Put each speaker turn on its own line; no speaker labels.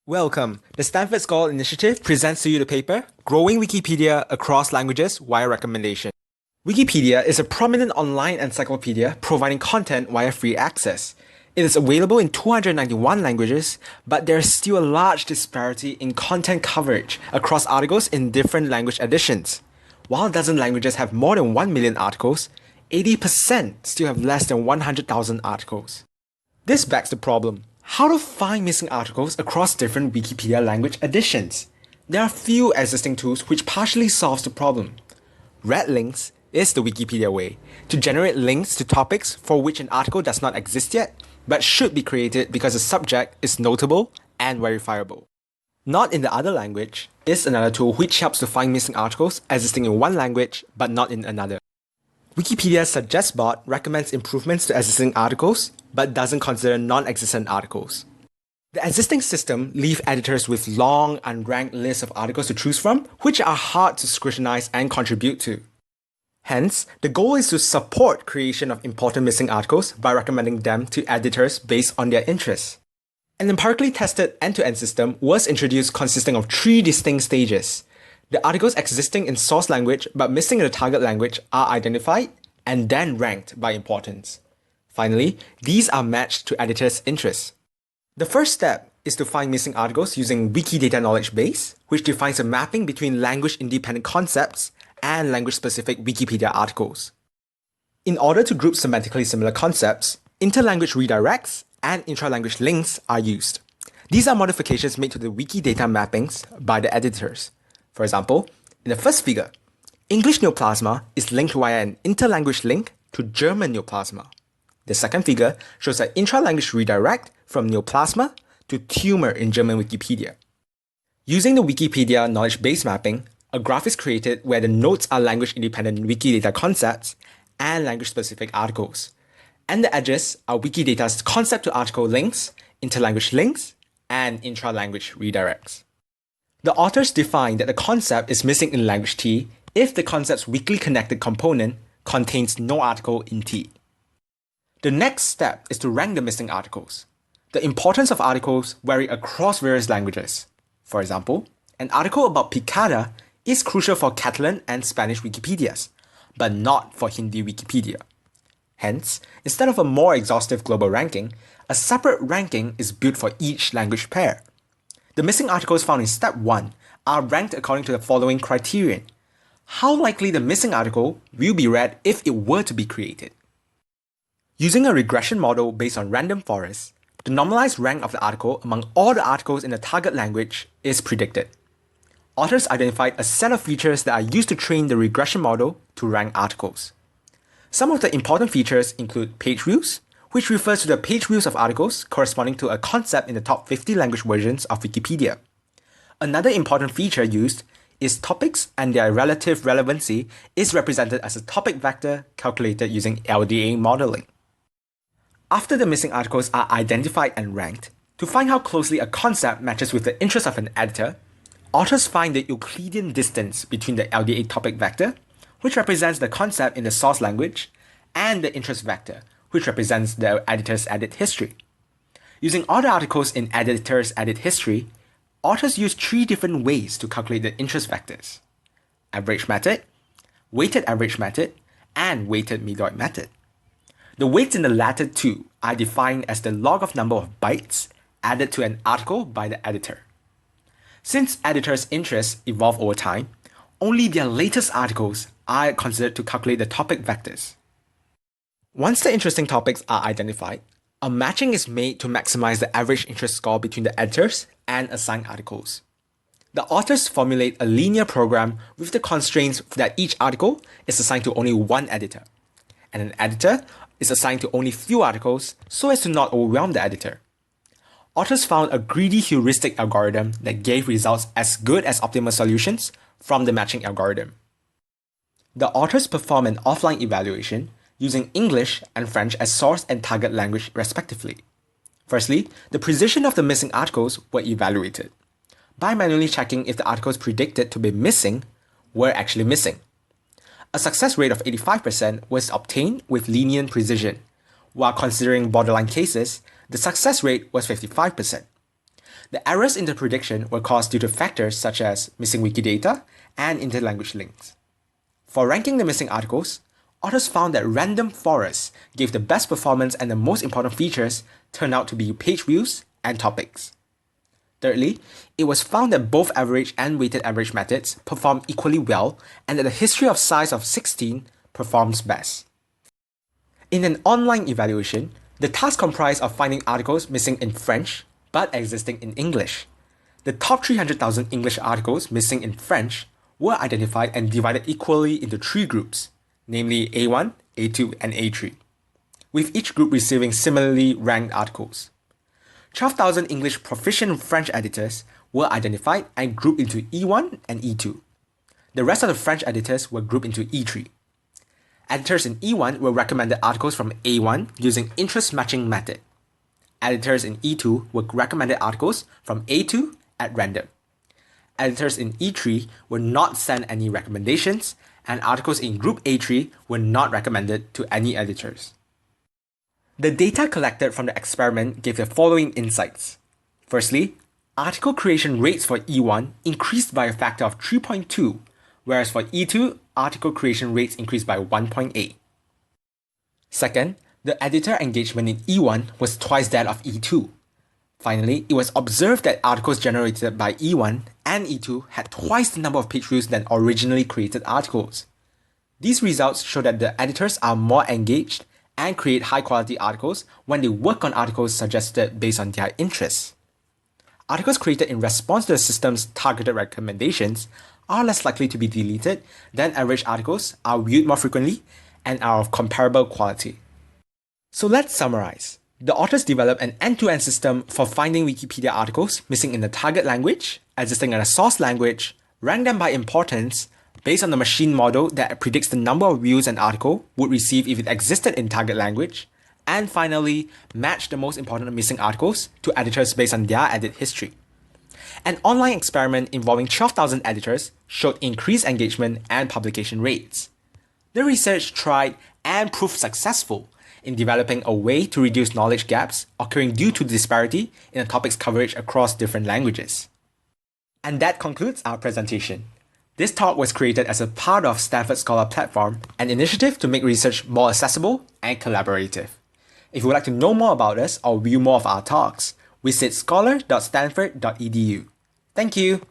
Welcome. The Stanford Scholar Initiative presents to you the paper, Growing Wikipedia Across Languages via Recommendation. Wikipedia is a prominent online encyclopedia providing content via free access. It is available in 291 languages, but there is still a large disparity in content coverage across articles in different language editions. While a dozen languages have more than 1 million articles, 80% still have less than 100,000 articles. This begs the problem. How to find missing articles across different Wikipedia language editions? There are few existing tools which partially solves the problem. Red links is the Wikipedia way to generate links to topics for which an article does not exist yet, but should be created because the subject is notable and verifiable. Not in the other language is another tool which helps to find missing articles existing in one language but not in another. Wikipedia's Suggest bot recommends improvements to existing articles, but doesn't consider non-existent articles. The existing system leaves editors with long, unranked lists of articles to choose from, which are hard to scrutinize and contribute to. Hence, the goal is to support creation of important missing articles by recommending them to editors based on their interests. An empirically tested end-to-end system was introduced consisting of 3 distinct stages. The articles existing in source language but missing in the target language are identified and then ranked by importance. Finally, these are matched to editors' interests. The first step is to find missing articles using Wikidata Knowledge Base, which defines a mapping between language-independent concepts and language-specific Wikipedia articles. In order to group semantically similar concepts, interlanguage redirects and intra-language links are used. These are modifications made to the Wikidata mappings by the editors. For example, in the first figure, English neoplasma is linked via an interlanguage link to German neoplasma. The second figure shows an intra-language redirect from neoplasma to tumor in German Wikipedia. Using the Wikipedia knowledge base mapping, a graph is created where the nodes are language-independent Wikidata concepts and language-specific articles, and the edges are Wikidata's concept-to-article links, interlanguage links, and intra-language redirects. The authors define that the concept is missing in language T if the concept's weakly connected component contains no article in T. The next step is to rank the missing articles. The importance of articles vary across various languages. For example, an article about picada is crucial for Catalan and Spanish Wikipedias, but not for Hindi Wikipedia. Hence, instead of a more exhaustive global ranking, a separate ranking is built for each language pair. The missing articles found in step 1 are ranked according to the following criterion. How likely the missing article will be read if it were to be created. Using a regression model based on random forests, the normalized rank of the article among all the articles in the target language is predicted. Authors identified a set of features that are used to train the regression model to rank articles. Some of the important features include page views, which refers to the page views of articles corresponding to a concept in the top 50 language versions of Wikipedia. Another important feature used is topics, and their relative relevancy is represented as a topic vector calculated using LDA modeling. After the missing articles are identified and ranked, to find how closely a concept matches with the interest of an editor, authors find the Euclidean distance between the LDA topic vector, which represents the concept in the source language, and the interest vector, which represents the editor's edit history. Using all the articles in editor's edit history, authors use 3 different ways to calculate the interest vectors: average method, weighted average method, and weighted midpoint method. The weights in the latter 2 are defined as the log of number of bytes added to an article by the editor. Since editors' interests evolve over time, only their latest articles are considered to calculate the topic vectors. Once the interesting topics are identified, a matching is made to maximize the average interest score between the editors and assigned articles. The authors formulate a linear program with the constraints that each article is assigned to only one editor, and an editor is assigned to only few articles so as to not overwhelm the editor. Authors found a greedy heuristic algorithm that gave results as good as optimal solutions from the matching algorithm. The authors perform an offline evaluation using English and French as source and target language respectively. Firstly, the precision of the missing articles were evaluated by manually checking if the articles predicted to be missing were actually missing. A success rate of 85% was obtained with lenient precision, while considering borderline cases, the success rate was 55%. The errors in the prediction were caused due to factors such as missing Wikidata and interlanguage links. For ranking the missing articles, authors found that random forests gave the best performance and the most important features turned out to be page views and topics. Thirdly, it was found that both average and weighted average methods perform equally well and that the history of size of 16 performs best. In an online evaluation, the task comprised of finding articles missing in French but existing in English. The top 300,000 English articles missing in French were identified and divided equally into 3 groups, namely A1, A2, and A3, with each group receiving similarly ranked articles. 12,000 English proficient French editors were identified and grouped into E1 and E2. The rest of the French editors were grouped into E3. Editors in E1 were recommended articles from A1 using interest matching method. Editors in E2 were recommended articles from A2 at random. Editors in E3 were not sent any recommendations, and articles in Group A3 were not recommended to any editors. The data collected from the experiment gave the following insights. Firstly, article creation rates for E1 increased by a factor of 3.2, whereas for E2, article creation rates increased by 1.8. Second, the editor engagement in E1 was twice that of E2. Finally, it was observed that articles generated by E1 and E2 had twice the number of page views than originally created articles. These results show that the editors are more engaged and create high-quality articles when they work on articles suggested based on their interests. Articles created in response to the system's targeted recommendations are less likely to be deleted than average articles, are viewed more frequently, and are of comparable quality. So let's summarize. The authors developed an end-to-end system for finding Wikipedia articles missing in the target language, existing in a source language, rank them by importance, based on the machine model that predicts the number of views an article would receive if it existed in target language, and finally, match the most important missing articles to editors based on their edit history. An online experiment involving 12,000 editors showed increased engagement and publication rates. The research tried and proved successful in developing a way to reduce knowledge gaps occurring due to disparity in a topic's coverage across different languages. And that concludes our presentation. This talk was created as a part of Stanford Scholar Platform, an initiative to make research more accessible and collaborative. If you would like to know more about us or view more of our talks, visit scholar.stanford.edu. Thank you.